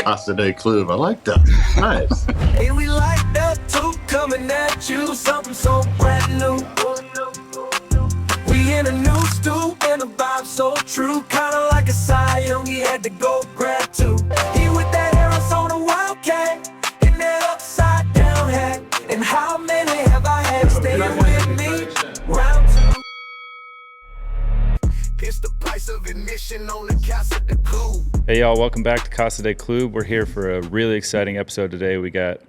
Casa De Klub. I like that. Nice. Hey, we like that too, coming at you, something so brand new. We in a new stew, and the vibe so true, kinda like a Cy Young, he had to go grab two. He with that Arizona Wildcat, in that upside down hat, and how many have I had staying with me? Round two. It's the price of admission on the Casa De Klub. Hey y'all, welcome back to Casa De Klub. We're here for a really exciting episode today. We got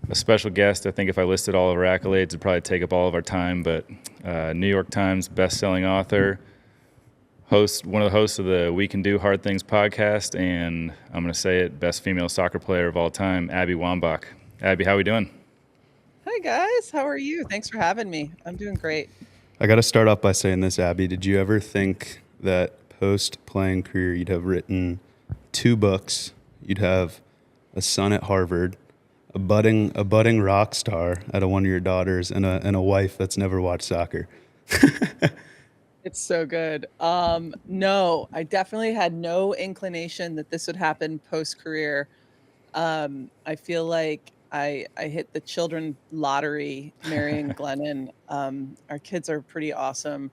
a special guest. I think if I listed all of our accolades, it'd probably take up all of our time, but New York Times best-selling author, one of the hosts of the We Can Do Hard Things podcast, and I'm going to say it, best female soccer player of all time, Abby Wambach. Abby, how we doing? Hi guys, how are you? Thanks for having me. I'm doing great. I got to start off by saying this, Abby. Did you ever think that post-playing career you'd have written 2 books, you'd have a son at Harvard, a budding rock star at one of your daughters, and a wife that's never watched soccer? It's so good. No, I definitely had no inclination that this would happen post-career. I feel like I hit the children lottery marrying Glennon. Our kids are pretty awesome.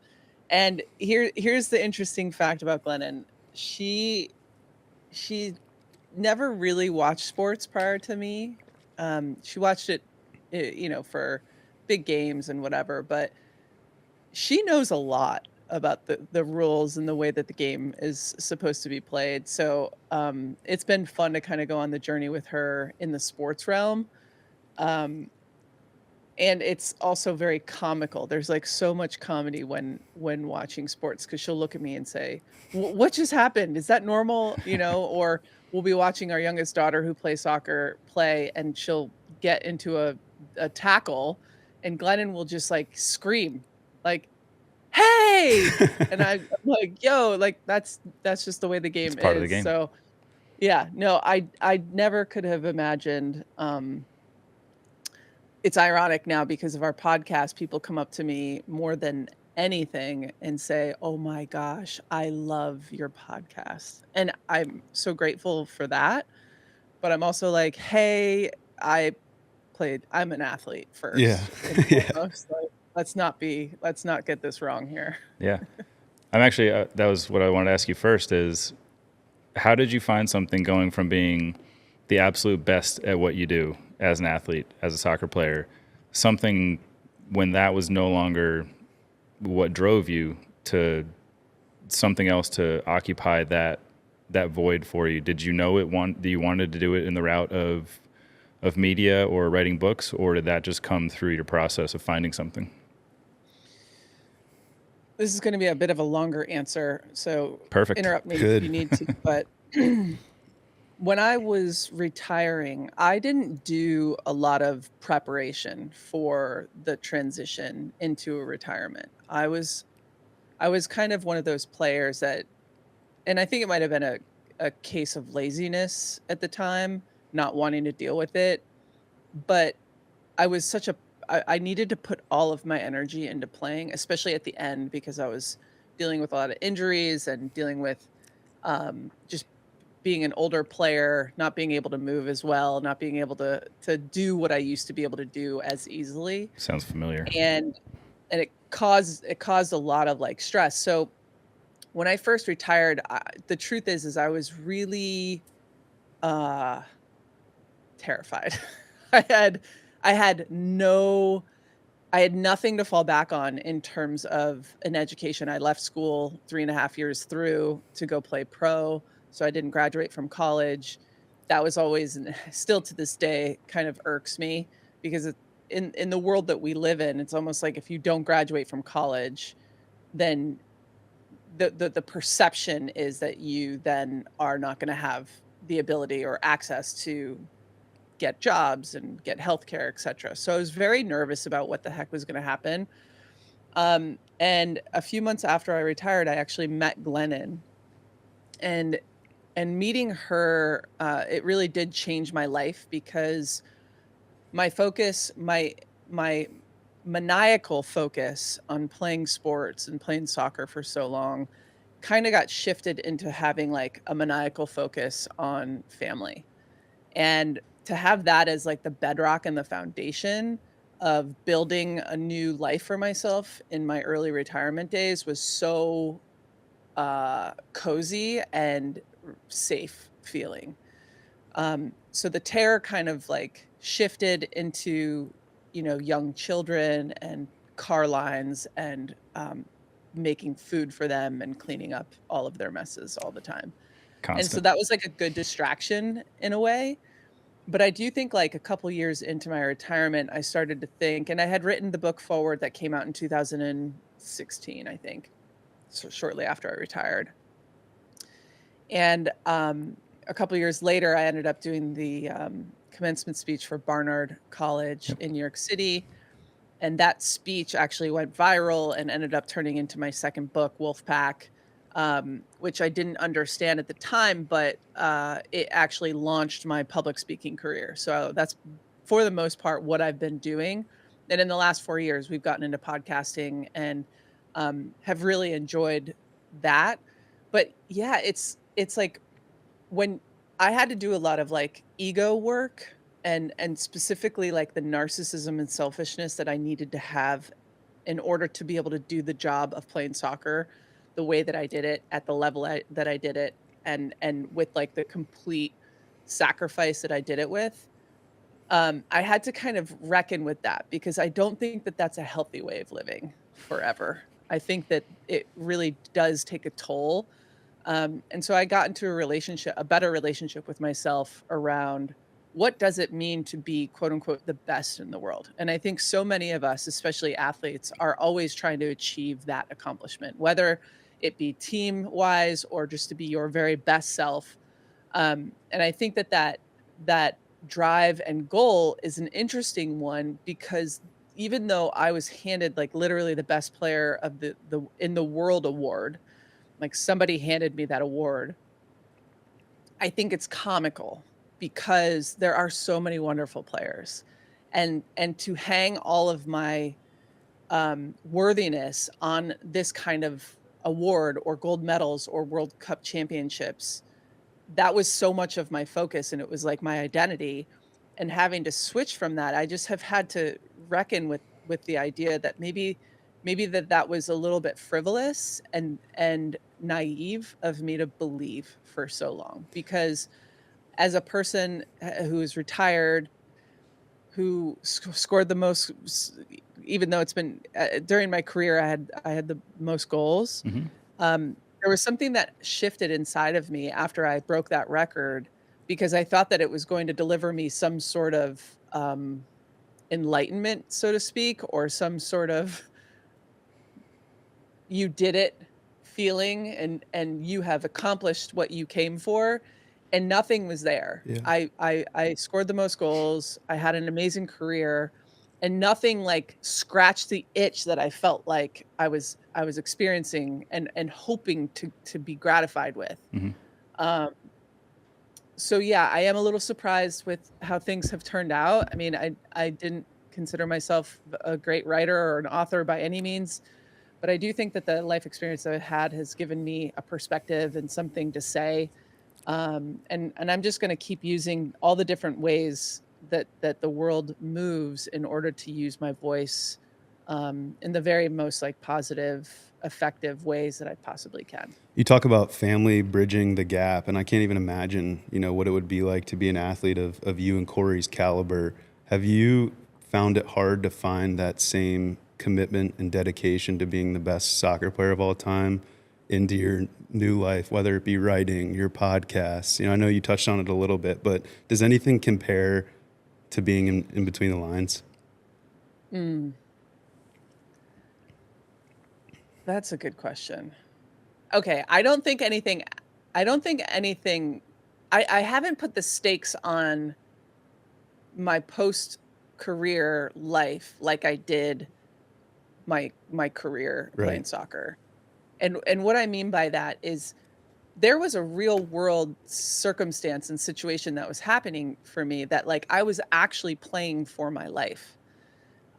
And here's the interesting fact about Glennon. She never really watched sports prior to me. She watched it, for big games and whatever, but she knows a lot about the rules and the way that the game is supposed to be played. So it's been fun to kind of go on the journey with her in the sports realm. And it's also very comical. There's like so much comedy when watching sports, because she'll look at me and say, what just happened? Is that normal? Or we'll be watching our youngest daughter who plays soccer play, and she'll get into a tackle, and Glennon will just like scream like, hey! And I'm like, yo, like that's just the way the game is. Part of the game. So yeah, no, I never could have imagined. It's ironic now because of our podcast, people come up to me more than anything and say, oh my gosh, I love your podcast. And I'm so grateful for that. But I'm also like, hey, I'm an athlete first. Yeah. Like, let's not get this wrong here. Yeah. I'm actually, that was what I wanted to ask you first is, how did you find something going from being the absolute best at what you do as an athlete, as a soccer player, something when that was no longer what drove you, to something else to occupy that void for you? Did you know that you wanted to do it in the route of media or writing books, or did that just come through your process of finding something? This is going to be a bit of a longer answer, so Perfect. Interrupt me Good. if you need to. But when I was retiring, I didn't do a lot of preparation for the transition into a retirement. I was kind of one of those players that, and I think it might have been a case of laziness at the time, not wanting to deal with it. But I was I needed to put all of my energy into playing, especially at the end, because I was dealing with a lot of injuries and dealing with just being an older player, not being able to move as well, not being able to do what I used to be able to do as easily. Sounds familiar. And it caused a lot of like stress. So when I first retired, the truth is I was really terrified. I had nothing to fall back on in terms of an education. I left school 3.5 years through to go play pro. So I didn't graduate from college. That was always, still to this day, kind of irks me, because in the world that we live in, it's almost like if you don't graduate from college, then the perception is that you then are not going to have the ability or access to get jobs and get healthcare, et cetera. So I was very nervous about what the heck was going to happen. And a few months after I retired, I actually met Glennon, and meeting her, it really did change my life, because my focus, my maniacal focus on playing sports and playing soccer for so long kind of got shifted into having like a maniacal focus on family. And to have that as like the bedrock and the foundation of building a new life for myself in my early retirement days was so cozy and safe feeling. So the terror kind of like shifted into, young children and car lines and making food for them and cleaning up all of their messes all the time. And so Constant. that was like a good distraction in a way. But I do think like a couple years into my retirement, I started to think, and I had written the book Forward that came out in 2016, I think, so shortly after I retired. And a couple years later, I ended up doing the commencement speech for Barnard College in New York City. And that speech actually went viral and ended up turning into my second book, Wolfpack, which I didn't understand at the time, but it actually launched my public speaking career. So that's, for the most part, what I've been doing. And in the last 4 years, we've gotten into podcasting and have really enjoyed that. But yeah, it's like when I had to do a lot of like ego work and specifically like the narcissism and selfishness that I needed to have in order to be able to do the job of playing soccer the way that I did it at the level that I did it and with like the complete sacrifice that I did it with. I had to kind of reckon with that because I don't think that that's a healthy way of living forever. I think that it really does take a toll. And so I got into a better relationship with myself around what does it mean to be quote unquote the best in the world. And I think so many of us, especially athletes, are always trying to achieve that accomplishment, whether it be team wise or just to be your very best self. And I think that drive and goal is an interesting one because even though I was handed like literally the best player of the in the world award, like somebody handed me that award, I think it's comical because there are so many wonderful players, and to hang all of my worthiness on this kind of award or gold medals or World Cup championships, that was so much of my focus and it was like my identity. And having to switch from that, I just have had to reckon with the idea that maybe that was a little bit frivolous and naive of me to believe for so long, because as a person who is retired, who scored the most, even though it's been during my career, I had the most goals. There was something that shifted inside of me after I broke that record because I thought that it was going to deliver me some sort of enlightenment, so to speak, or some sort of you did it feeling and you have accomplished what you came for. And nothing was there. Yeah. I scored the most goals. I had an amazing career, and nothing like scratched the itch that I felt like I was experiencing and hoping to be gratified with. So yeah, I am a little surprised with how things have turned out. I mean, I didn't consider myself a great writer or an author by any means, but I do think that the life experience that I had has given me a perspective and something to say. And I'm just going to keep using all the different ways that the world moves in order to use my voice in the very most like positive, effective ways that I possibly can. You talk about family bridging the gap, and I can't even imagine, what it would be like to be an athlete of you and Corey's caliber. Have you found it hard to find that same commitment and dedication to being the best soccer player of all time into your new life, whether it be writing, your podcasts? I know you touched on it a little bit, but does anything compare to being in between the lines? That's a good question. Okay, I don't think anything, I haven't put the stakes on my post-career life like I did my career playing soccer. And what I mean by that is there was a real world circumstance and situation that was happening for me that like I was actually playing for my life.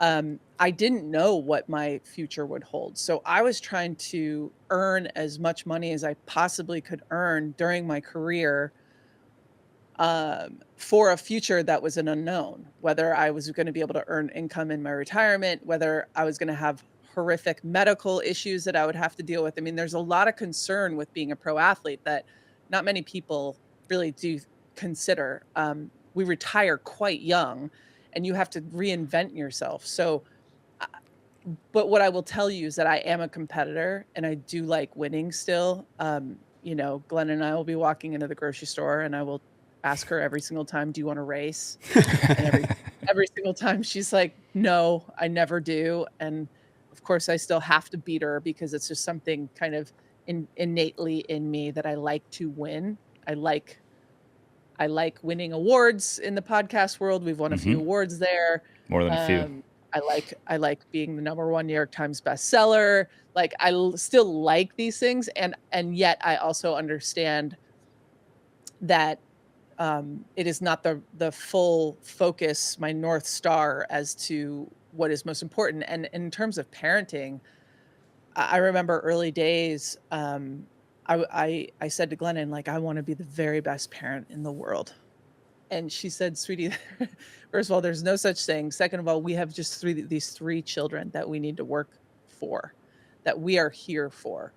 I didn't know what my future would hold. So I was trying to earn as much money as I possibly could earn during my career, for a future that was an unknown, whether I was going to be able to earn income in my retirement, whether I was going to have horrific medical issues that I would have to deal with. I mean, there's a lot of concern with being a pro athlete that not many people really do consider. We retire quite young and you have to reinvent yourself. So, but what I will tell you is that I am a competitor and I do like winning still. Glenn and I will be walking into the grocery store and I will ask her every single time, do you want to race? And every single time she's like, no, I never do. And of course I still have to beat her because it's just something kind of innately in me that I like to win. I like winning awards in the podcast world. We've won a few awards there. More than a few. I like being the #1 New York Times bestseller. Like still like these things. And yet I also understand that it is not the full focus, my North Star as to what is most important. And in terms of parenting, I remember early days, I said to Glennon, like, I want to be the very best parent in the world. And she said, sweetie, first of all, there's no such thing. Second of all, we have just these three children that we need to work for, that we are here for.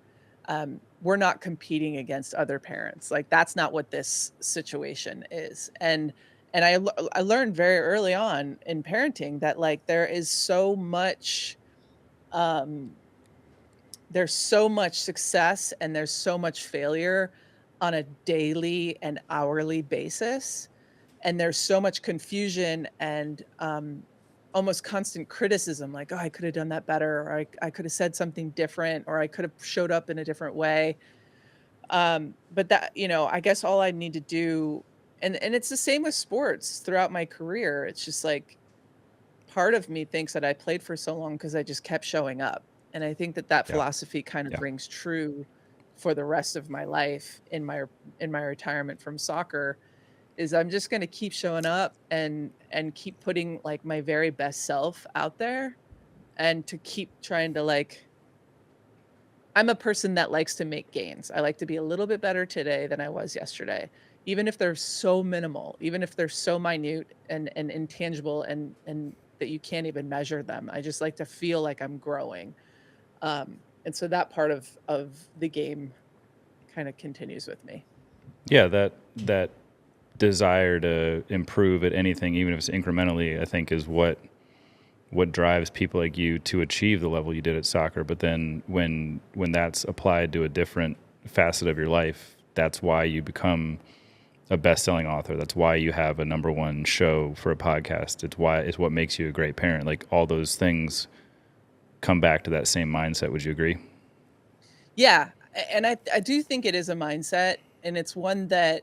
We're not competing against other parents. Like, that's not what this situation is. And I learned very early on in parenting that, like, there is so much, there's so much success and there's so much failure on a daily and hourly basis. And there's so much confusion and almost constant criticism, like, oh, I could have done that better, or I could have said something different, or I could have showed up in a different way. But that, I guess all I need to do, and it's the same with sports throughout my career. It's just like, part of me thinks that I played for so long because I just kept showing up. And I think that philosophy kind of rings true for the rest of my life in my retirement from soccer. Is I'm just going to keep showing up and keep putting, like, my very best self out there, and to keep trying to, like, I'm a person that likes to make gains. I like to be a little bit better today than I was yesterday, even if they're so minimal, even if they're so minute and intangible and that you can't even measure them. I just like to feel like I'm growing. And so that part of the game kind of continues with me. Yeah, that desire to improve at anything, even if it's incrementally, I think is what drives people like you to achieve the level you did at soccer. But then when that's applied to a different facet of your life, that's why you become a best-selling author. That's why you have a #1 show for a podcast. It's what makes you a great parent. Like, all those things come back to that same mindset. Would you agree? Yeah. And I do think it is a mindset, and it's one that,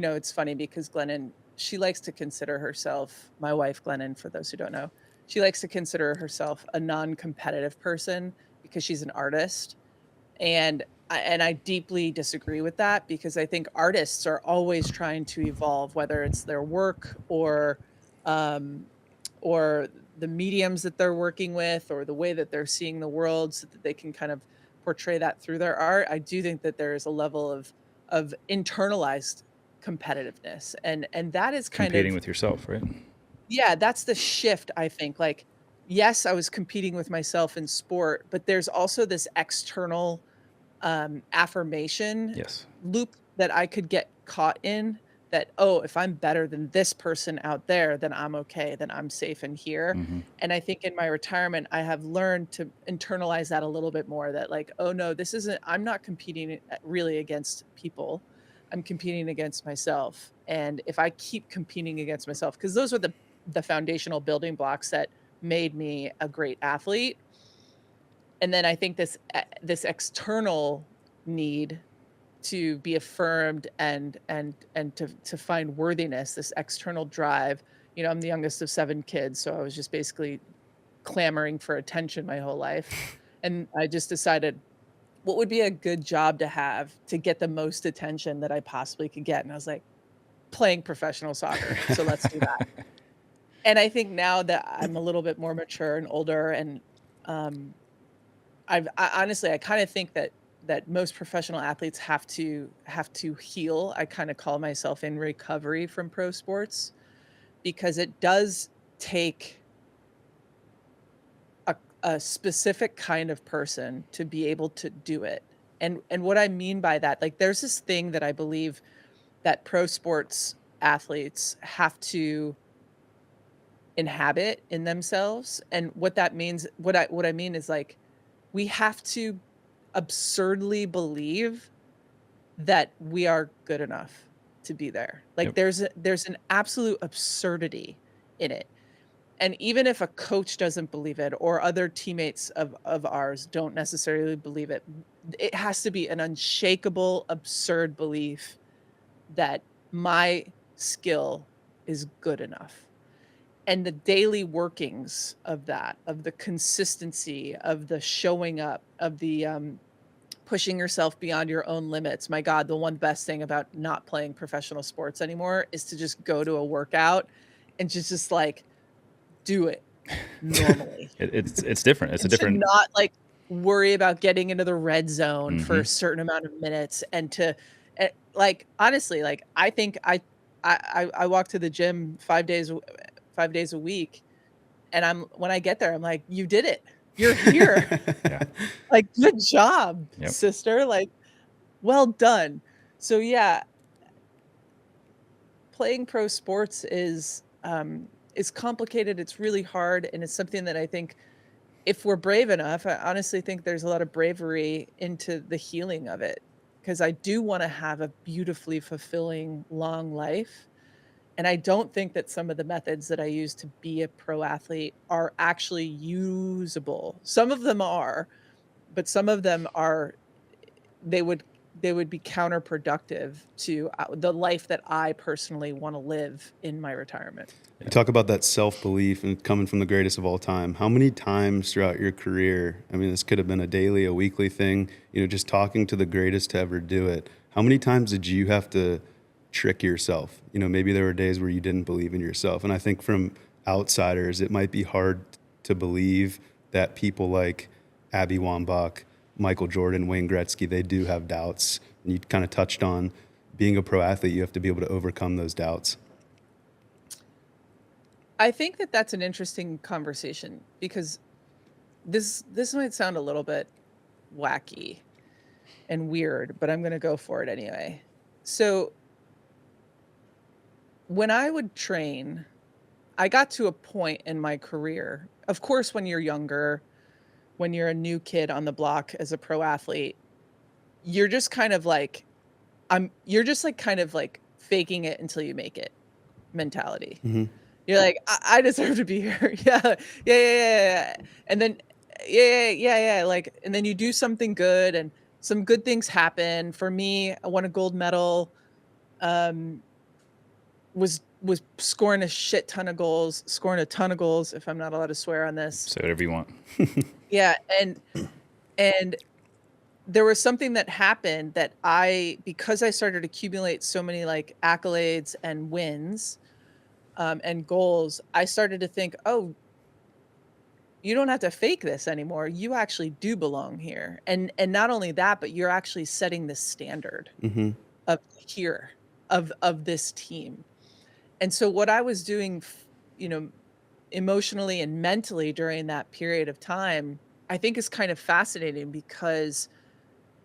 it's funny because Glennon, she likes to consider herself, my wife, Glennon, for those who don't know, she likes to consider herself a non-competitive person because she's an artist. And I deeply disagree with that, because I think artists are always trying to evolve, whether it's their work or the mediums that they're working with, or the way that they're seeing the world, so that they can kind of portray that through their art. I do think that there is a level of internalized competitiveness, and that is kind Competing of with yourself, right? Yeah, that's the shift, I think. Like, yes, I was competing with myself in sport, but there's also this external affirmation Yes. loop that I could get caught in, that, oh, if I'm better than this person out there, then I'm okay, then I'm safe in here. Mm-hmm. And I think in my retirement, I have learned to internalize that a little bit more, that, like, oh no, I'm not competing really against people. I'm competing against myself. And if I keep competing against myself, because those are the foundational building blocks that made me a great athlete. And then I think this external need to be affirmed and to find worthiness, this external drive. I'm the youngest of 7 kids, so I was just basically clamoring for attention my whole life. And I just decided, what would be a good job to have to get the most attention that I possibly could get? And I was like, playing professional soccer. So let's do that. And I think now that I'm a little bit more mature and older, and I honestly, I kind of think that most professional athletes have to heal. I kind of call myself in recovery from pro sports, because it does take a specific kind of person to be able to do it. And what I mean by that, like, there's this thing that I believe that pro sports athletes have to inhabit in themselves. And what that means, what I mean is, like, we have to absurdly believe that we are good enough to be there. Like, Yep. there's an absolute absurdity in it. And even if a coach doesn't believe it, or other teammates of ours don't necessarily believe it, it has to be an unshakable, absurd belief that my skill is good enough. And the daily workings of that, of the consistency, of the showing up, of the pushing yourself beyond your own limits. My God, the one best thing about not playing professional sports anymore is to just go to a workout and just like do it normally. It's different. It's a And to different. not like worry about getting into the red zone for Mhm. a certain amount of minutes, and to like, honestly, like, I think I walk to the gym 5 days a week, and when I get there, I'm like, you did it. You're here. Yeah. Like, good job, Yep. sister. Like, well done. So yeah, playing pro sports is complicated. It's really hard, and it's something that I think, if we're brave enough, I honestly think there's a lot of bravery into the healing of it, because I do want to have a beautifully fulfilling long life. And I don't think that some of the methods that I use to be a pro athlete are actually usable. Some of them are, but some of them are, they would be counterproductive to the life that I personally want to live in my retirement. You talk about that self-belief and coming from the greatest of all time. How many times throughout your career, I mean, this could have been a daily, a weekly thing, just talking to the greatest to ever do it. How many times did you have to trick yourself? Maybe there were days where you didn't believe in yourself. And I think from outsiders, it might be hard to believe that people like Abby Wambach, Michael Jordan, Wayne Gretzky, they do have doubts. And you kind of touched on being a pro athlete, you have to be able to overcome those doubts. I think that that's an interesting conversation, because this might sound a little bit wacky and weird, but I'm going to go for it anyway. So when I would train, I got to a point in my career, of course, when you're younger, when you're a new kid on the block as a pro athlete, you're just kind of like, kind of like faking it until you make it mentality. Mm-hmm. You're like, I deserve to be here. Yeah. And then, yeah. Like, and then you do something good, and some good things happen. For me, I won a gold medal, was scoring a shit ton of goals, scoring a ton of goals, if I'm not allowed to swear on this. Say whatever you want. Yeah. And there was something that happened that because I started to accumulate so many like accolades and wins, and goals, I started to think, oh, you don't have to fake this anymore. You actually do belong here. And not only that, but you're actually setting the standard Mm-hmm. of this team. And so what I was doing, emotionally and mentally during that period of time, I think is kind of fascinating, because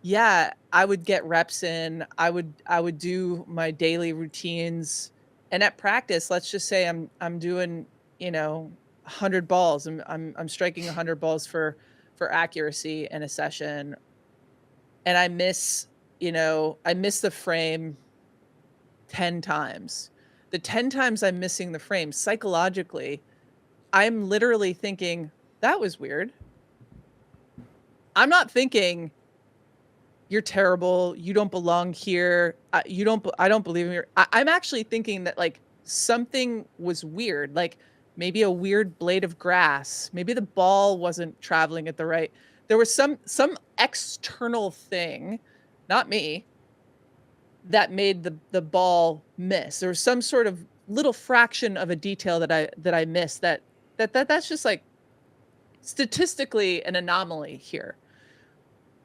yeah, I would get reps in, I would do my daily routines. And at practice, let's just say I'm doing, 100 balls. I'm striking 100 balls for accuracy in a session, and I miss the frame 10 times. The 10 times I'm missing the frame, psychologically, I'm literally thinking, that was weird. I'm not thinking, you're terrible, you don't belong here, I don't believe in you. I'm actually thinking that, like, something was weird, like maybe a weird blade of grass, maybe the ball wasn't traveling at the right, there was some external thing, not me, that made the ball miss. There was some sort of little fraction of a detail that I missed that's just like statistically an anomaly here.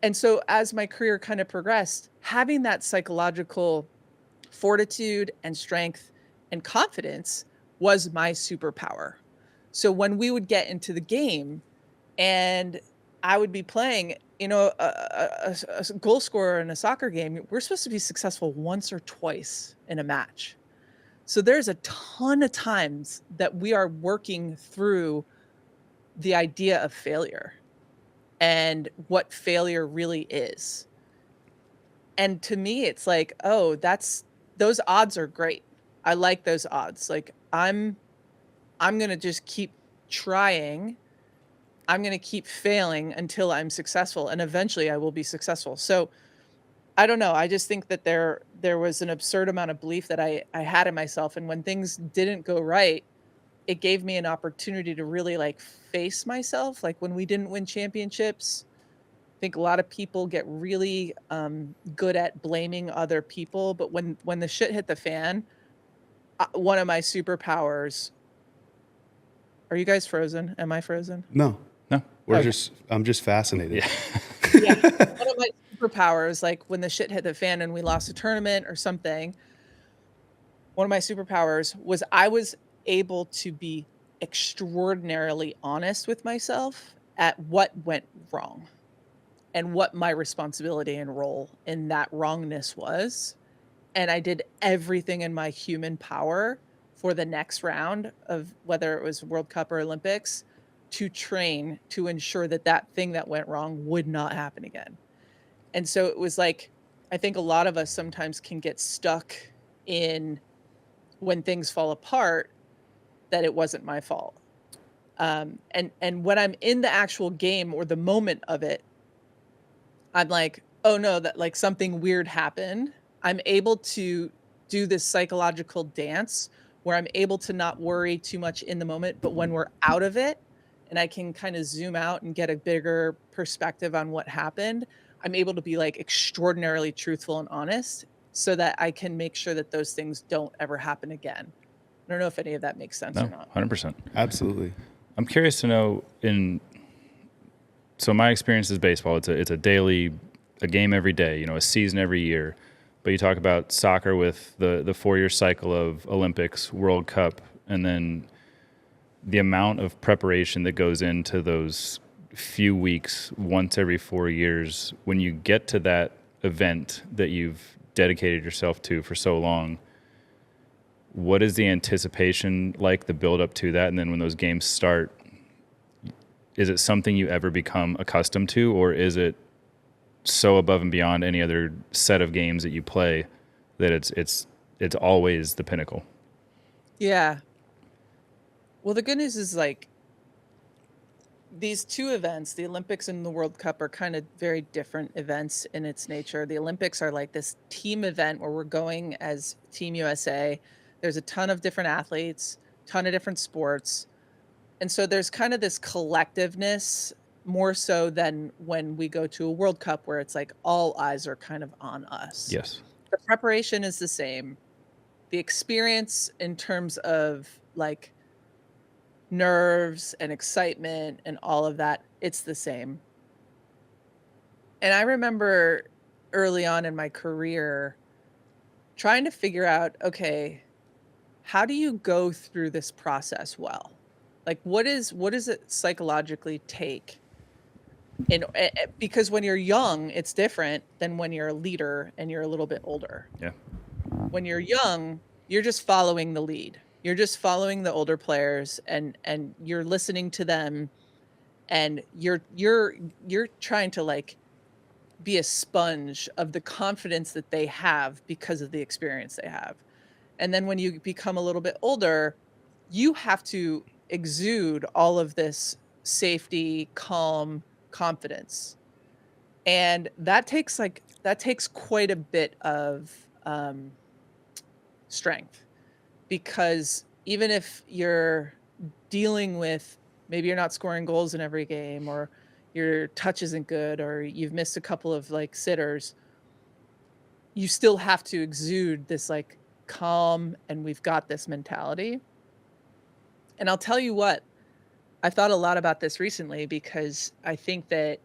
And so as my career kind of progressed, having that psychological fortitude and strength and confidence was my superpower. So when we would get into the game and I would be playing, a goal scorer in a soccer game, we're supposed to be successful once or twice in a match. So there's a ton of times that we are working through the idea of failure and what failure really is. And to me, it's like, oh, those odds are great. I like those odds. Like I'm going to just keep trying. I'm going to keep failing until I'm successful, and eventually I will be successful. So I don't know. I just think that there was an absurd amount of belief that I had in myself. And when things didn't go right, it gave me an opportunity to really like face myself. Like when we didn't win championships, I think a lot of people get really good at blaming other people. But when the shit hit the fan, one of my superpowers. Are you guys frozen? Am I frozen? No. No. I'm just fascinated. Yeah. Yeah. One of my superpowers, like when the shit hit the fan and we lost a tournament or something, one of my superpowers was I was able to be extraordinarily honest with myself at what went wrong and what my responsibility and role in that wrongness was. And I did everything in my human power for the next round of whether it was World Cup or Olympics to train to ensure that thing that went wrong would not happen again. And so it was like, I think a lot of us sometimes can get stuck in when things fall apart, that it wasn't my fault. And when I'm in the actual game or the moment of it, I'm like, oh no, that like something weird happened. I'm able to do this psychological dance where I'm able to not worry too much in the moment, but when we're out of it and I can kind of zoom out and get a bigger perspective on what happened, I'm able to be like extraordinarily truthful and honest so that I can make sure that those things don't ever happen again. I don't know if any of that makes sense or not. 100%. Absolutely. I'm curious to know so my experience is baseball. It's a game every day, a season every year. But you talk about soccer with the 4-year cycle of Olympics, World Cup, and then the amount of preparation that goes into those few weeks once every 4 years. When you get to that event that you've dedicated yourself to for so long, what is the anticipation like, the build up to that? And then when those games start, is it something you ever become accustomed to, or is it so above and beyond any other set of games that you play that it's always the pinnacle? Yeah. Well, the good news is like these two events, the Olympics and the World Cup, are kind of very different events in its nature. The Olympics are like this team event where we're going as Team USA. There's a ton of different athletes, ton of different sports. And so there's kind of this collectiveness more so than when we go to a World Cup where it's like all eyes are kind of on us. Yes. The preparation is the same. The experience in terms of like nerves and excitement and all of that, it's the same. And I remember early on in my career trying to figure out, okay, how do you go through this process well? Like what does it psychologically take? Because when you're young, it's different than when you're a leader and you're a little bit older. Yeah. When you're young, you're just following the lead. You're just following the older players and you're listening to them, and you're trying to like be a sponge of the confidence that they have because of the experience they have. And then when you become a little bit older, you have to exude all of this safety, calm, confidence. And that takes quite a bit of strength, because even if you're dealing with, maybe you're not scoring goals in every game, or your touch isn't good, or you've missed a couple of like sitters, you still have to exude this like calm and we've got this mentality. And I'll tell you what, I thought a lot about this recently because I think that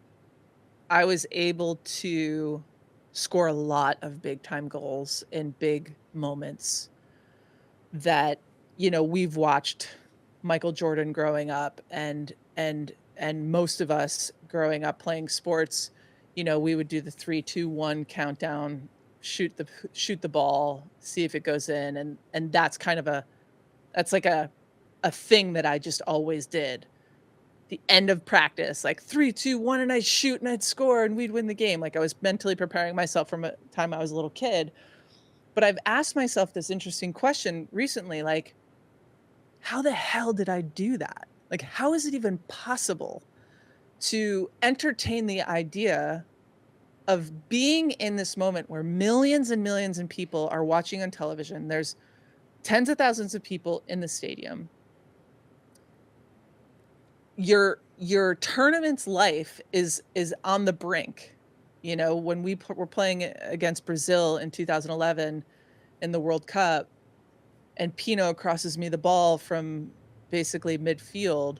I was able to score a lot of big time goals in big moments that, you know, we've watched Michael Jordan growing up and most of us growing up playing sports, you know, we would do the 3, 2, 1 countdown, shoot the ball, see if it goes in. And that's kind of that's like a thing that I just always did. The end of practice, like 3, 2, 1, and I'd shoot and I'd score and we'd win the game. Like I was mentally preparing myself from a time I was a little kid. But I've asked myself this interesting question recently, like, how the hell did I do that? Like, how is it even possible to entertain the idea of being in this moment where millions and millions of people are watching on television? There's tens of thousands of people in the stadium. Your tournament's life is on the brink. You know, when we were playing against Brazil in 2011 in the World Cup, and Pino crosses me the ball from basically midfield,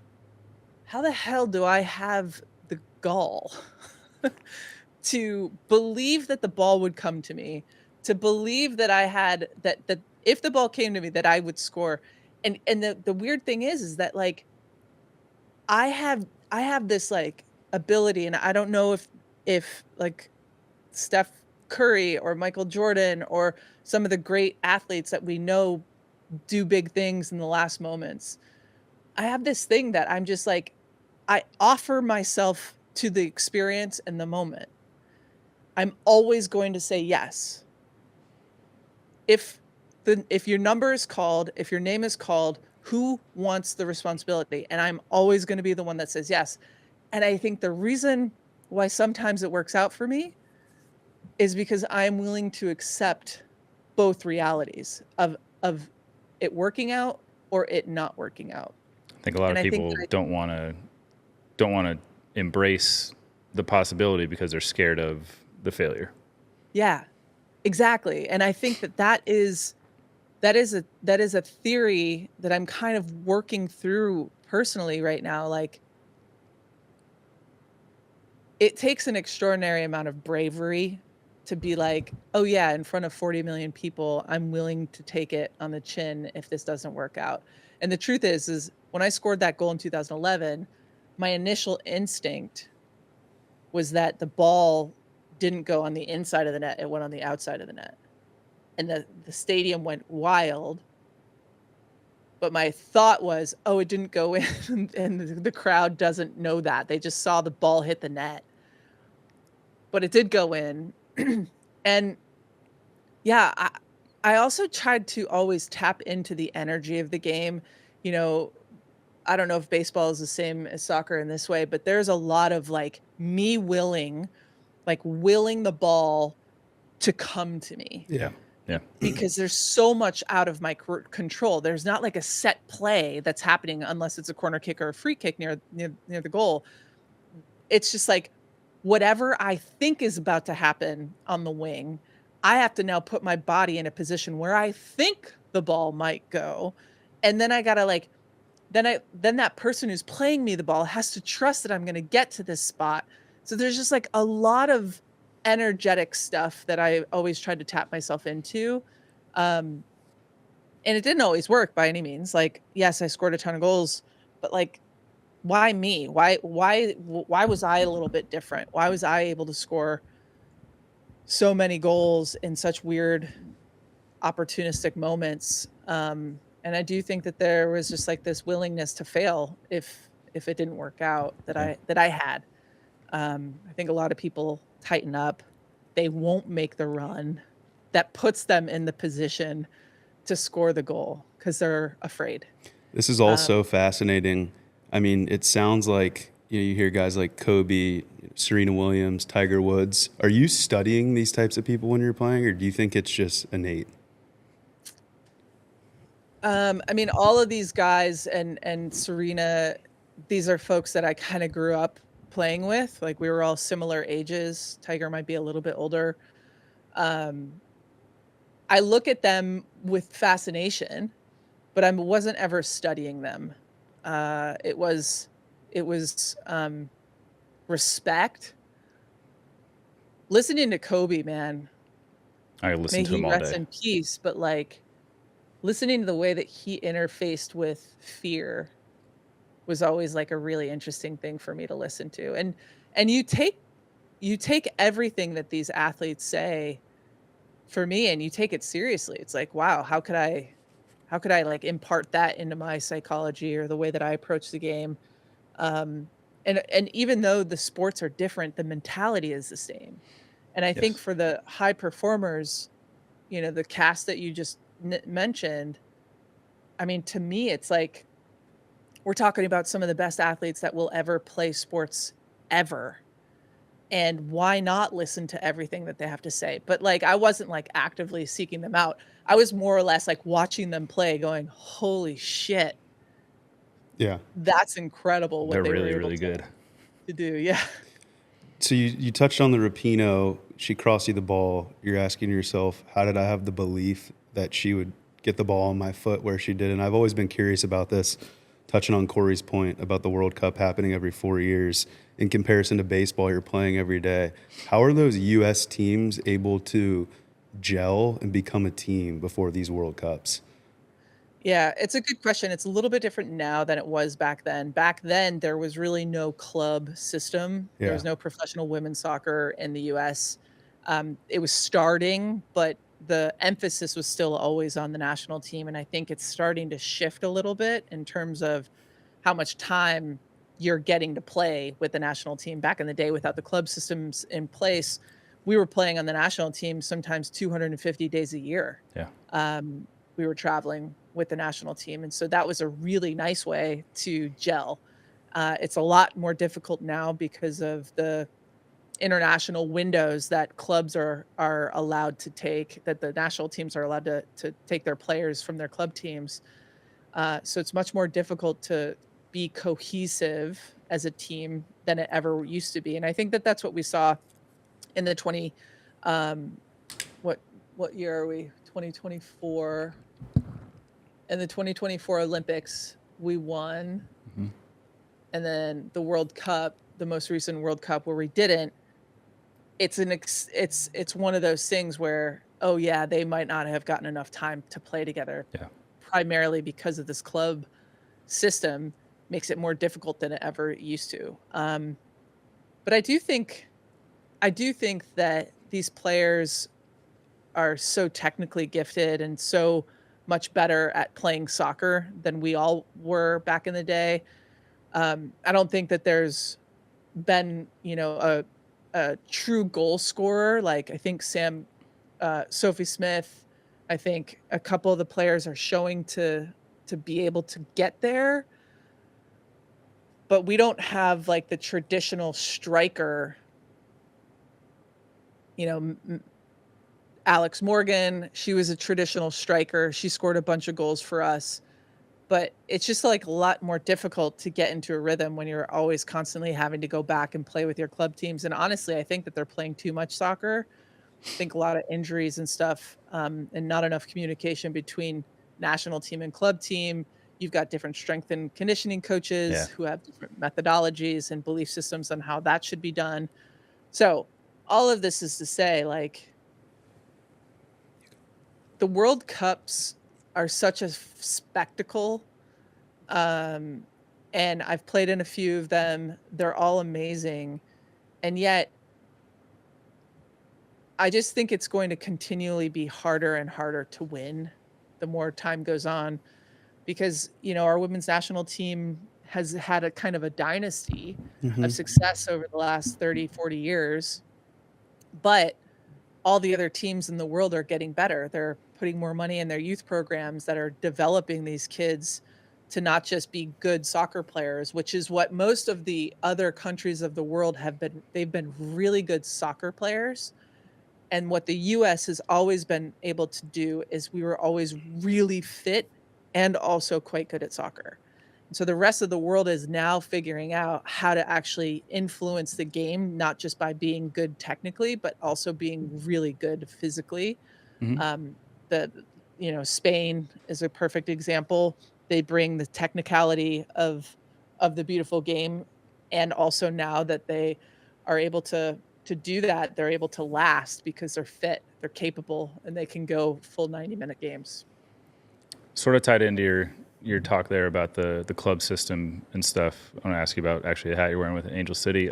how the hell do I have the gall to believe that the ball would come to me, to believe that I had that if the ball came to me that I would score? And the weird thing is that like I have this like ability, and I don't know if like Steph Curry or Michael Jordan or some of the great athletes that we know do big things in the last moments. I have this thing that I'm just like, I offer myself to the experience and the moment. I'm always going to say yes. If your number is called, if your name is called, who wants the responsibility? And I'm always going to be the one that says yes. And I think the reason why sometimes it works out for me is because I'm willing to accept both realities of it working out or it not working out. I think a lot of people don't want to embrace the possibility because they're scared of the failure. Yeah, exactly. And I think that is a theory that I'm kind of working through personally right now. Like, it takes an extraordinary amount of bravery to be like, oh yeah, in front of 40 million people, I'm willing to take it on the chin if this doesn't work out. And the truth is when I scored that goal in 2011, my initial instinct was that the ball didn't go on the inside of the net, it went on the outside of the net. And the stadium went wild. But my thought was, oh, it didn't go in, and the crowd doesn't know that. They just saw the ball hit the net. But it did go in. And yeah, I also tried to always tap into the energy of the game. You know, I don't know if baseball is the same as soccer in this way, but there's a lot of like me willing the ball to come to me. Yeah. Yeah. Because there's so much out of my control. There's not like a set play that's happening unless it's a corner kick or a free kick near the goal. It's just like whatever I think is about to happen on the wing, I have to now put my body in a position where I think the ball might go. And then I got to like, then that person who's playing me the ball has to trust that I'm going to get to this spot. So there's just like a lot of energetic stuff that I always tried to tap myself into. And it didn't always work by any means. Like, yes, I scored a ton of goals, but like, why me? Why was I a little bit different? Why was I able to score so many goals in such weird opportunistic moments? And I do think that there was just like this willingness to fail if it didn't work out that I had. I think a lot of people tighten up. They won't make the run that puts them in the position to score the goal because they're afraid. This is also fascinating. I mean, it sounds like you hear guys like Kobe, Serena Williams, Tiger Woods. Are you studying these types of people when you're playing, or do you think it's just innate? I mean, all of these guys and Serena, these are folks that I kind of grew up playing with. Like, we were all similar ages. Tiger might be a little bit older. I look at them with fascination, but I wasn't ever studying them. It was respect. Listening to Kobe, man, I may listen to he him all rest day. in peace, but like listening to the way that he interfaced with fear was always like a really interesting thing for me to listen to. And you take everything that these athletes say for me and you take it seriously. It's like, wow, how could I like impart that into my psychology or the way that I approach the game? And even though the sports are different, the mentality is the same. And I think Yes. for the high performers, the cast that you just mentioned, I mean, to me, it's like we're talking about some of the best athletes that will ever play sports ever. And why not listen to everything that they have to say? But like, I wasn't like actively seeking them out. I was more or less like watching them play going, holy shit, Yeah. that's incredible what They're they were really, able really good. to do. Yeah. So you touched on the Rapinoe. She crossed you the ball. You're asking yourself, how did I have the belief that she would get the ball on my foot where she did? And I've always been curious about this, touching on Corey's point about the World Cup happening every 4 years in comparison to baseball, you're playing every day. How are those U.S. teams able to gel and become a team before these World Cups? Yeah, it's a good question. It's a little bit different now than it was back then. Back then, there was really no club system. There Yeah. was no professional women's soccer in the US. It was starting, but the emphasis was still always on the national team. And I think it's starting to shift a little bit in terms of how much time you're getting to play with the national team. Back in the day, without the club systems in place, we were playing on the national team sometimes 250 days a year. Yeah. We were traveling with the national team. And so that was a really nice way to gel. It's a lot more difficult now because of the international windows that clubs are allowed to take, that the national teams are allowed to take their players from their club teams. So it's much more difficult to be cohesive as a team than it ever used to be. And I think that that's what we saw in the what year are we? 2024. In the 2024 Olympics, we won. Mhm. And then the World Cup, the most recent World Cup where we didn't, it's one of those things where, oh yeah, they might not have gotten enough time to play together. Yeah. Primarily because of this club system makes it more difficult than it ever used to. But I do think that these players are so technically gifted and so much better at playing soccer than we all were back in the day. I don't think that there's been, a true goal scorer. Like I think Sophie Smith, I think a couple of the players are showing to be able to get there, but we don't have like the traditional striker, Alex Morgan, she was a traditional striker. She scored a bunch of goals for us. But it's just like a lot more difficult to get into a rhythm when you're always constantly having to go back and play with your club teams. And honestly, I think that they're playing too much soccer. I think a lot of injuries and stuff, and not enough communication between national team and club team. You've got different strength and conditioning coaches Yeah. who have different methodologies and belief systems on how that should be done. So all of this is to say, like, the World Cups are such a spectacle. And I've played in a few of them. They're all amazing. And yet, I just think it's going to continually be harder and harder to win the more time goes on. Because, our women's national team has had a kind of a dynasty of success over the last 30, 40 years. But all the other teams in the world are getting better. They're putting more money in their youth programs that are developing these kids to not just be good soccer players, which is what most of the other countries of the world have been. They've been really good soccer players. And what the US has always been able to do is we were always really fit and also quite good at soccer. And so the rest of the world is now figuring out how to actually influence the game, not just by being good technically, but also being really good physically. Mhm. Spain is a perfect example. They bring the technicality of the beautiful game, and also now that they are able to do that, they're able to last because they're fit, they're capable, and they can go full 90-minute games. Sort of tied into your talk there about the club system and stuff. I want to ask you about actually the hat you're wearing with Angel City.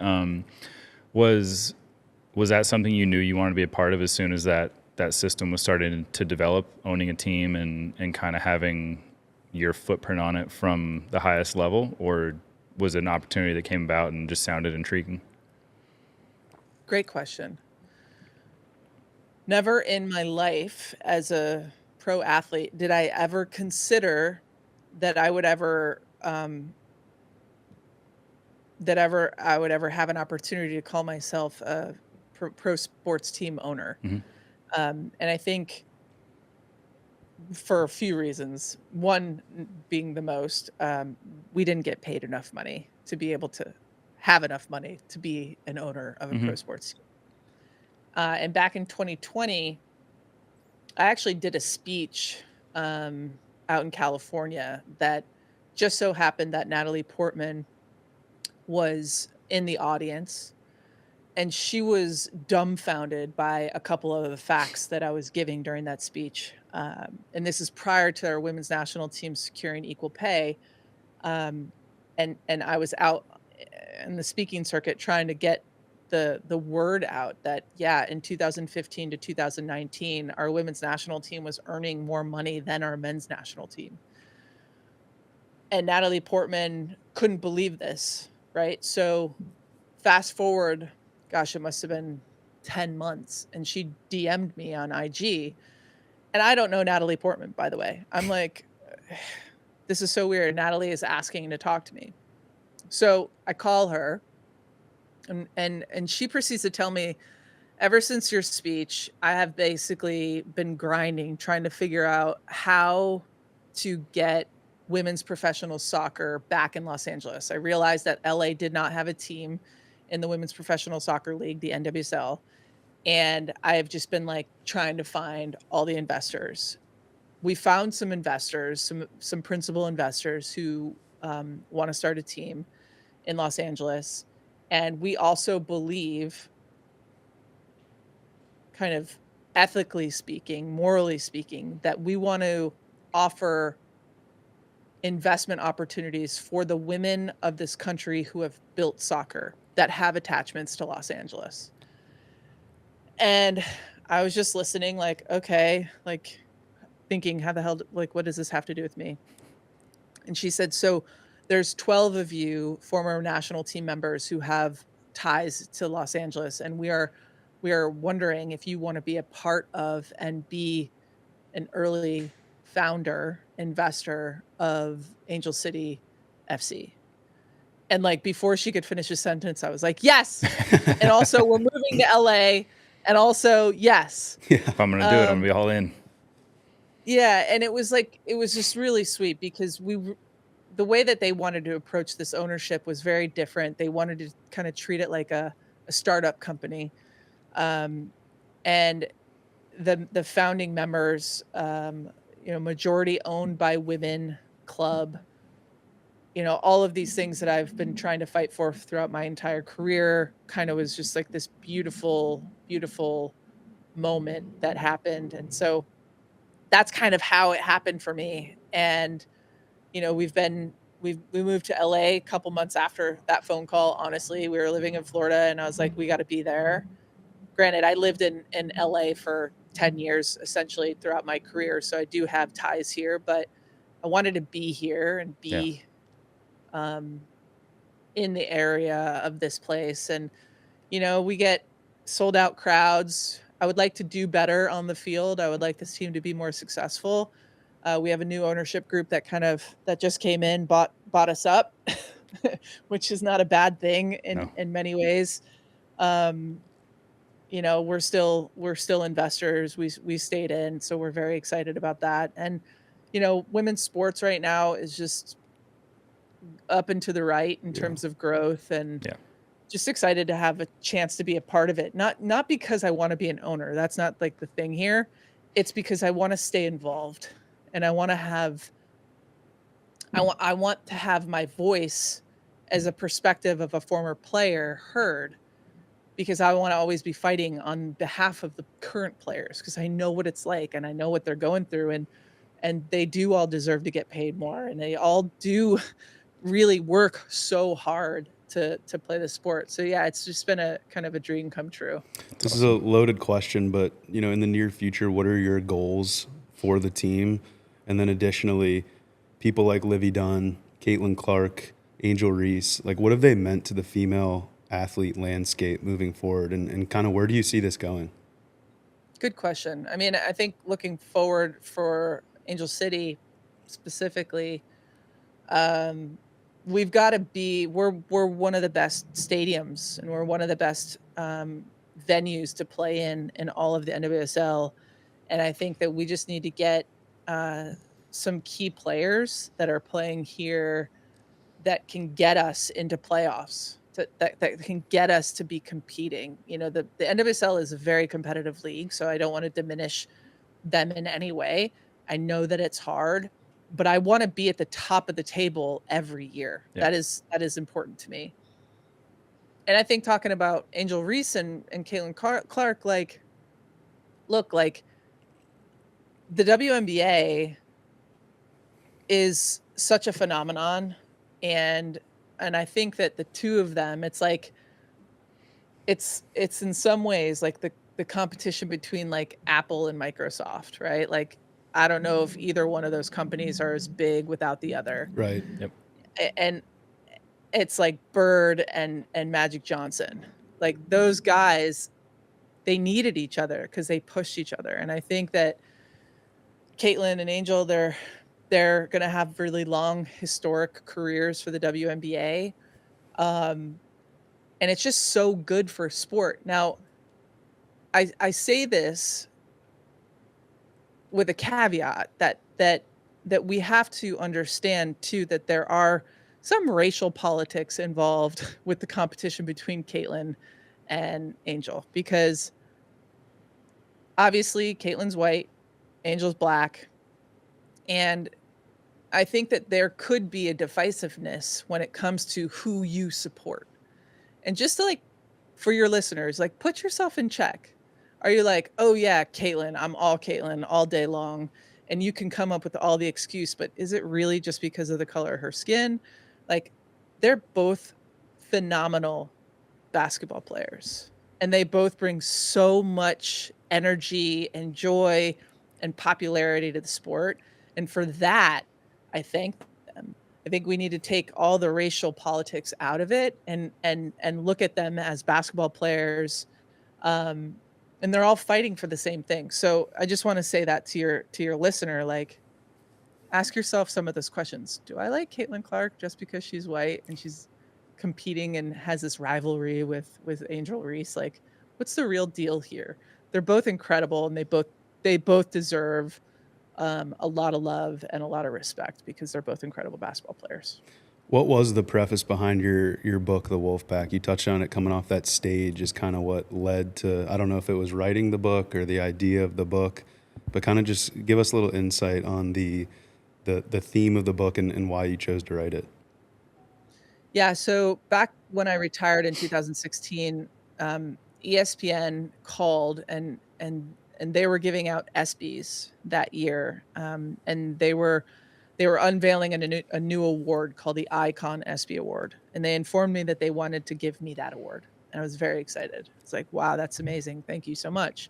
Was that something you knew you wanted to be a part of as soon as that system was starting to develop, owning a team and kind of having your footprint on it from the highest level, or was it an opportunity that came about and just sounded intriguing? Great question. Never in my life as a pro athlete did I ever consider that I would ever I would ever have an opportunity to call myself a pro sports team owner. Mm-hmm. And I think for a few reasons. One being the most, we didn't get paid enough money to be able to have enough money to be an owner of a pro sports team. And back in 2020, I actually did a speech out in California that just so happened that Natalie Portman was in the audience, and she was dumbfounded by a couple of the facts that I was giving during that speech. And this is prior to our women's national team securing equal pay. And I was out in the speaking circuit trying to get the word out that, yeah, in 2015 to 2019, our women's national team was earning more money than our men's national team. And Natalie Portman couldn't believe this, right? So fast forward, gosh, it must have been 10 months. And she DM'd me on IG. And I don't know Natalie Portman, by the way. I'm like, this is so weird. Natalie is asking to talk to me. So I call her, and she proceeds to tell me, ever since your speech, I have basically been grinding, trying to figure out how to get women's professional soccer back in Los Angeles. I realized that LA did not have a team in the Women's Professional Soccer League, the NWSL. And I've just been like trying to find all the investors. We found some investors, some principal investors who want to start a team in Los Angeles. And we also believe, kind of ethically speaking, morally speaking, that we want to offer investment opportunities for the women of this country who have built soccer, that have attachments to Los Angeles. And I was just listening, like, okay, like thinking, how the hell, like, what does this have to do with me? And she said, so there's 12 of you former national team members who have ties to Los Angeles. And we are wondering if you want to be a part of and be an early founder, investor of Angel City FC. And like, before she could finish a sentence, I was like, yes. And also we're moving to LA. And also, yes. Yeah. If I'm going to do it, I'm going to be all in. Yeah. And it was like, it was just really sweet because the way that they wanted to approach this ownership was very different. They wanted to kind of treat it like a startup company. And the founding members, majority owned by women club, all of these things that I've been trying to fight for throughout my entire career kind of was just like this beautiful, beautiful moment that happened. And so that's kind of how it happened for me. And, we moved to LA a couple months after that phone call. Honestly, we were living in Florida and I was like, we got to be there. Granted, I lived in LA for 10 years, essentially throughout my career. So I do have ties here, but I wanted to be here and be, in the area of this place. And, we get sold out crowds. I would like to do better on the field. I would like this team to be more successful. We have a new ownership group that just came in, bought us up, which is not a bad thing in many ways. We're still investors. We stayed in, so we're very excited about that. And, women's sports right now is just up and to the right in terms of growth, and just excited to have a chance to be a part of it. Not because I want to be an owner. That's not like the thing here. it's because I want to stay involved, and I want to have my voice as a perspective of a former player heard, because I want to always be fighting on behalf of the current players, because I know what it's like and I know what they're going through, and they do all deserve to get paid more, and they all do really work so hard to play the sport. So yeah, it's just been a kind of a dream come true. This is a loaded question, but in the near future, what are your goals for the team? And then additionally, people like Livy Dunn, Caitlin Clark, Angel Reese, like what have they meant to the female athlete landscape moving forward, and kind of where do you see this going? Good question. I mean, I think looking forward for Angel City specifically, we've got to be, we're one of the best stadiums, and we're one of the best venues to play in all of the NWSL. And I think that we just need to get some key players that are playing here that can get us into playoffs, that can get us to be competing. The NWSL is a very competitive league, so I don't want to diminish them in any way. I know that it's hard, but I want to be at the top of the table every year. Yeah. That is important to me. And I think talking about Angel Reese and Caitlin Clark, like, look, like the WNBA is such a phenomenon. And I think that the two of them, it's like, it's in some ways like the competition between like Apple and Microsoft, right? Like, I don't know if either one of those companies are as big without the other. Right. Yep. And it's like Bird and Magic Johnson. Like those guys, they needed each other because they pushed each other. And I think that Caitlin and Angel, they're going to have really long historic careers for the WNBA. And it's just so good for sport. Now, I say this with a caveat that we have to understand too, that there are some racial politics involved with the competition between Caitlin and Angel, because obviously Caitlin's white, Angel's black. And I think that there could be a divisiveness when it comes to who you support. And just to, like, for your listeners, like, put yourself in check. Are you like, oh yeah, Caitlin, I'm all Caitlin all day long, and you can come up with all the excuse, but is it really just because of the color of her skin? Like, they're both phenomenal basketball players, and they both bring so much energy and joy and popularity to the sport. And for that, I thank them. I think we need to take all the racial politics out of it and look at them as basketball players. And they're all fighting for the same thing. So I just want to say that to your listener, like, ask yourself some of those questions. Do I like Caitlin Clark just because she's white and she's competing and has this rivalry with Angel Reese? Like, what's the real deal here? They're both incredible, and they both deserve a lot of love and a lot of respect, because they're both incredible basketball players. What was the preface behind your book, The Wolfpack? You touched on it coming off that stage is kind of what led to, I don't know if it was writing the book or the idea of the book, but kind of just give us a little insight on the theme of the book and why you chose to write it. Yeah, so back when I retired in 2016, ESPN called and they were giving out ESPYs that year, and they were unveiling a new award called the Icon ESPY Award, and they informed me that they wanted to give me that award, and I was very excited. It's like, wow, that's amazing! Thank you so much.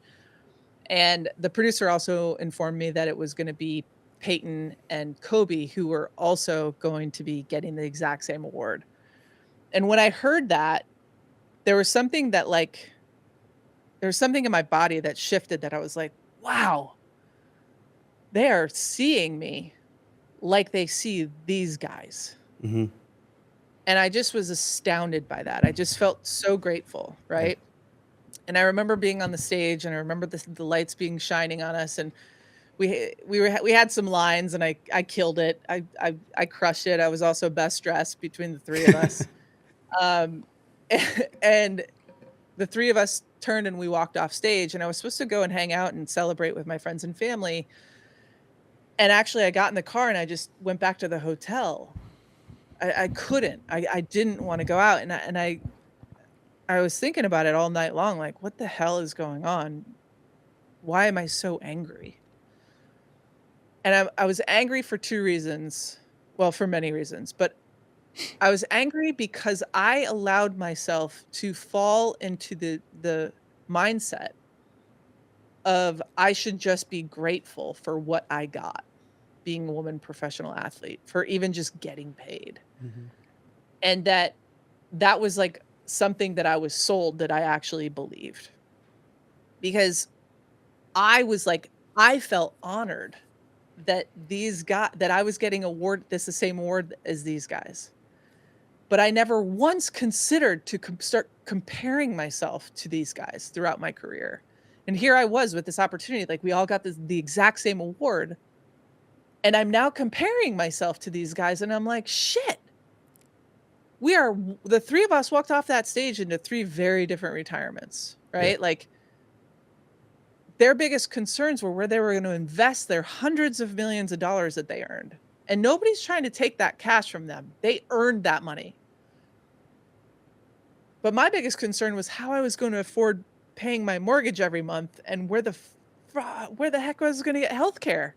And the producer also informed me that it was going to be Peyton and Kobe who were also going to be getting the exact same award. And when I heard that, there was something in my body that shifted, that I was like, wow, they are seeing me like they see these guys. Mm-hmm. And I just was astounded by that. I just felt so grateful, right? And I remember being on the stage, and I remember the lights being shining on us, and we had some lines, and I killed it. I crushed it. I was also best dressed between the three of us. And the three of us turned and we walked off stage, and I was supposed to go and hang out and celebrate with my friends and family. And actually I got in the car and I just went back to the hotel. I couldn't, I didn't want to go out. And I was thinking about it all night long. Like, what the hell is going on? Why am I so angry? And I was angry for two reasons. Well, for many reasons, but I was angry because I allowed myself to fall into the mindset of I should just be grateful for what I got, being a woman professional athlete, for even just getting paid. Mm-hmm. And that was like something that I was sold that I actually believed. Because I was like, I felt honored that that I was getting the same award as these guys. But I never once considered to start comparing myself to these guys throughout my career. And here I was with this opportunity, like we all got the exact same award. And I'm now comparing myself to these guys. And I'm like, shit, the three of us walked off that stage into three very different retirements, right? Yeah. Like their biggest concerns were where they were going to invest their hundreds of millions of dollars that they earned. And nobody's trying to take that cash from them. They earned that money. But my biggest concern was how I was going to afford paying my mortgage every month and where the heck was I going to get healthcare?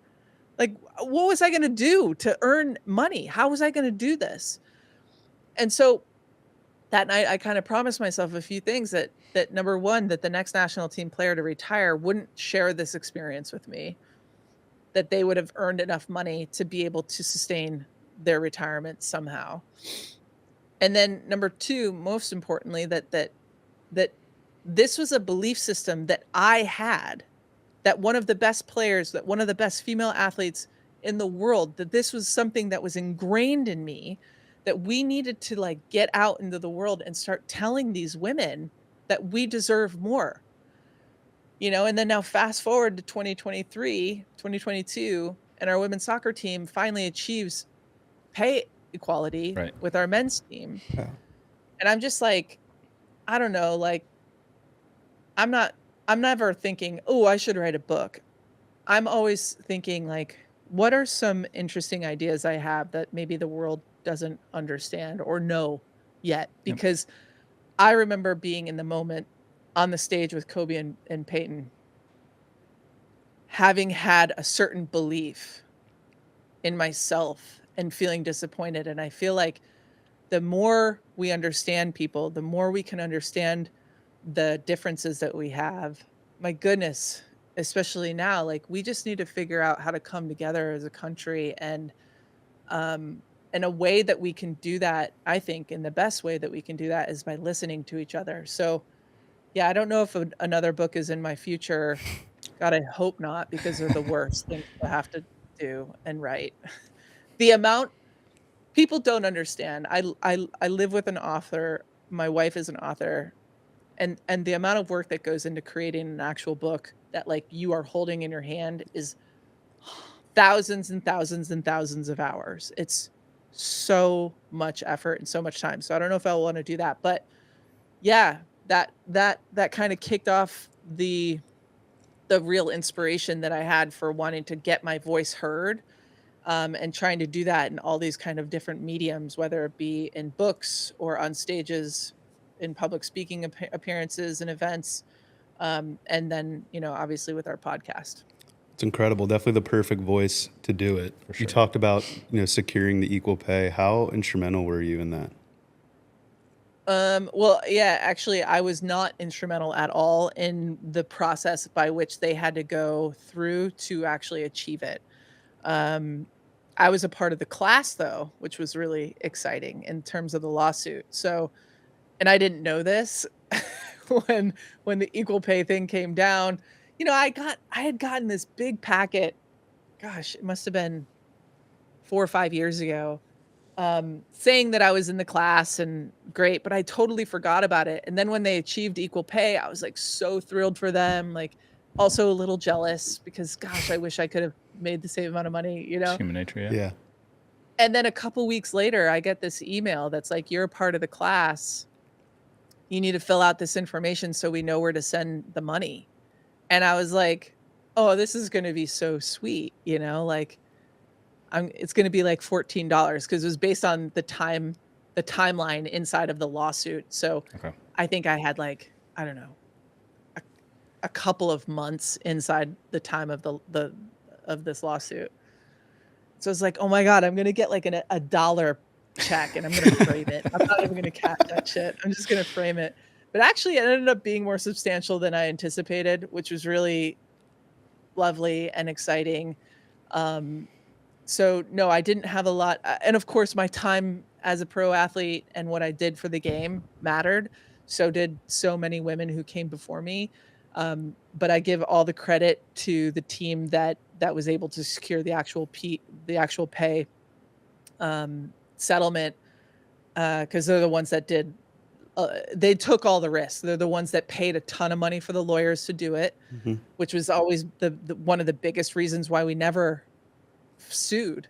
Like, what was I going to do to earn money? How was I going to do this? And so that night I kind of promised myself a few things that number one, that the next national team player to retire wouldn't share this experience with me, that they would have earned enough money to be able to sustain their retirement somehow. And then number two, most importantly, that this was a belief system that I had, that one of the best players, that one of the best female athletes in the world, that this was something that was ingrained in me, that we needed to like get out into the world and start telling these women that we deserve more. You know, and then now fast forward to 2022, and our women's soccer team finally achieves pay equality with our men's team. Yeah. And I'm just like, I don't know, like, I'm never thinking, oh, I should write a book. I'm always thinking like, what are some interesting ideas I have that maybe the world doesn't understand or know yet? Because I remember being in the moment on the stage with Kobe and Peyton, having had a certain belief in myself and feeling disappointed. And I feel like the more we understand people, the more we can understand the differences that we have. My goodness, especially now, like we just need to figure out how to come together as a country. And a way that we can do that, I think, in the best way that we can do that is by listening to each other. So yeah, I don't know if another book is in my future. God, I hope not, because they're the worst things to have to do and write. The amount people don't understand. I live with an author. My wife is an author, and the amount of work that goes into creating an actual book that like you are holding in your hand is thousands and thousands and thousands of hours. It's so much effort and so much time. So I don't know if I want to do that, but yeah, that kind of kicked off the real inspiration that I had for wanting to get my voice heard, and trying to do that in all these kind of different mediums, whether it be in books or on stages, in public speaking appearances and events, and then, you know, obviously with our podcast. It's incredible. Definitely the perfect voice to do it. For sure. You talked about, you know, securing the equal pay. How instrumental were you in that? Well, yeah, actually, I was not instrumental at all in the process by which they had to go through to actually achieve it. I was a part of the class, though, which was really exciting in terms of the lawsuit. So, and I didn't know this when the equal pay thing came down. You know, I had gotten this big packet. Gosh, it must have been 4 or 5 years ago. Saying that I was in the class and great, but I totally forgot about it. And then when they achieved equal pay, I was like so thrilled for them, like also a little jealous because gosh, I wish I could have made the same amount of money, you know? Human nature, yeah. Yeah. And then a couple weeks later, I get this email that's like, you're a part of the class you need to fill out this information so we know where to send the money. And I was like, oh, this is going to be so sweet. You know, like it's going to be like $14 because it was based on the timeline inside of the lawsuit. So Okay. I think I had like, I don't know, a couple of months inside the time of of this lawsuit. So it's like, oh my God, I'm going to get like a dollar check and I'm going to frame it. I'm not even going to cash that shit. I'm just going to frame it. But actually it ended up being more substantial than I anticipated, which was really lovely and exciting. So no, I didn't have a lot. And of course my time as a pro athlete and what I did for the game mattered. So did so many women who came before me. But I give all the credit to the team that was able to secure the actual pay settlement, because they're the ones that did. They took all the risks. They're the ones that paid a ton of money for the lawyers to do it, which was always the one of the biggest reasons why we never sued.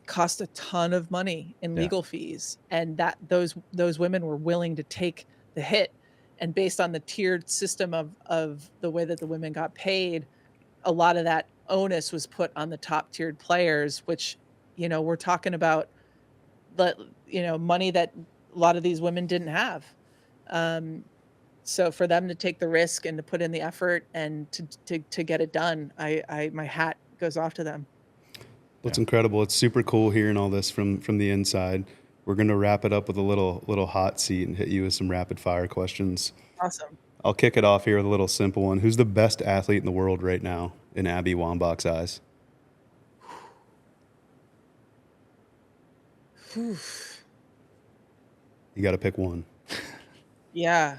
Cost a ton of money in legal fees, and that those women were willing to take the hit. And based on the tiered system of the way that the women got paid, a lot of that onus was put on the top tiered players, which, you know, we're talking about money that a lot of these women didn't have. So for them to take the risk and to put in the effort and to get it done, my hat goes off to them. Well, it's incredible. It's super cool hearing all this from the inside. We're going to wrap it up with a little hot seat and hit you with some rapid fire questions. Awesome. I'll kick it off here with a little simple one. Who's the best athlete in the world right now in Abby Wambach's eyes? You got to pick one. Yeah.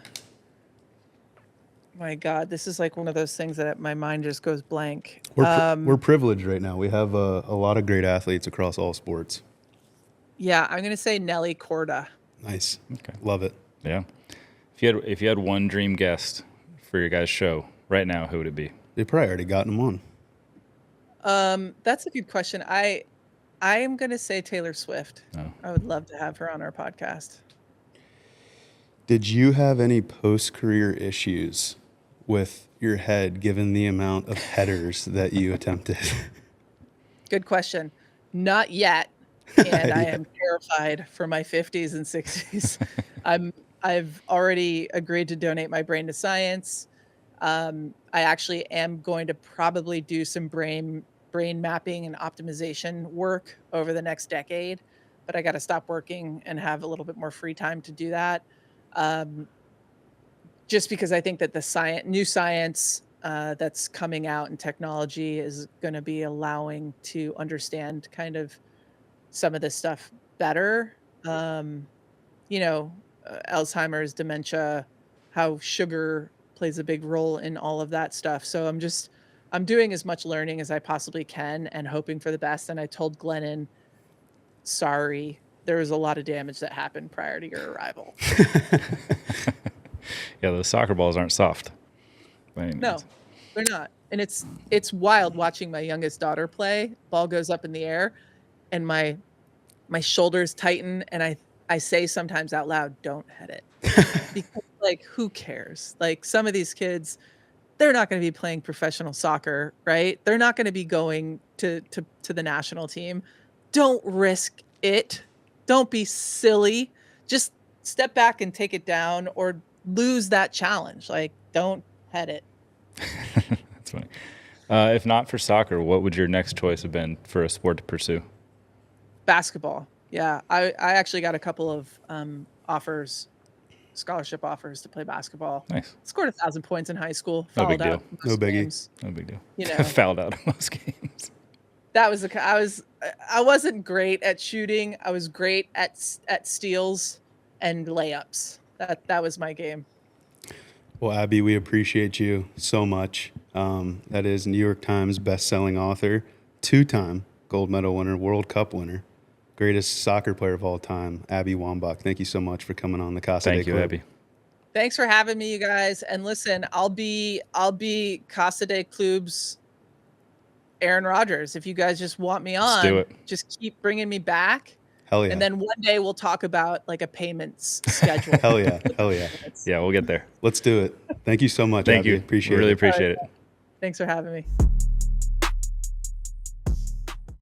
My God, this is like one of those things that my mind just goes blank. We're privileged right now. We have a lot of great athletes across all sports. Yeah, I'm going to say Nelly Corda. Nice. Okay. Love it. Yeah. If you had one dream guest for your guys' show right now, who would it be? They probably already gotten them on. That's a good question. I am going to say Taylor Swift. Oh. I would love to have her on our podcast. Did you have any post-career issues with your head given the amount of headers that you attempted? Good question. Not yet. And I am terrified for my 50s and 60s. I've already agreed to donate my brain to science. I actually am going to probably do some brain mapping and optimization work over the next decade, but I got to stop working and have a little bit more free time to do that. Just because I think that the new science that's coming out and technology is going to be allowing to understand kind of some of this stuff better. Alzheimer's, dementia, how sugar plays a big role in all of that stuff. So I'm doing as much learning as I possibly can and hoping for the best. And I told Glennon, sorry, there was a lot of damage that happened prior to your arrival. Yeah, those soccer balls aren't soft. No, they're not. And it's wild watching my youngest daughter play. Ball goes up in the air and my shoulders tighten, and I say sometimes out loud, don't hit it. Because, like, who cares? Like, some of these kids, they're not going to be playing professional soccer, right? They're not going to be going to the national team. Don't risk it. Don't be silly. Just step back and take it down or lose that challenge. Like, don't head it. That's funny. If not for soccer, what would your next choice have been for a sport to pursue? Basketball. Yeah. I actually got a couple of scholarship offers to play basketball. Nice. Scored 1,000 points in high school. No big deal. No biggie. Games. No big deal. You know. Fouled out in most games. That was I wasn't great at shooting. I was great at steals and layups. That was my game. Well, Abby, we appreciate you so much. That is New York Times best-selling author, 2-time gold medal winner, World Cup winner, greatest soccer player of all time, Abby Wambach. Thank you so much for coming on the Casa De Klub. Thank you, Abby. Thanks for having me, you guys. And listen, I'll be Casa De Klub's Aaron Rodgers. If you guys just want me on, Let's do it. just keep bringing me back. Hell yeah. And then one day we'll talk about like a payments schedule. Hell yeah. Hell yeah. Yeah, we'll get there. Let's do it. Thank you so much. Thank Abby. you. Appreciate Really it. appreciate it. Thanks for having me.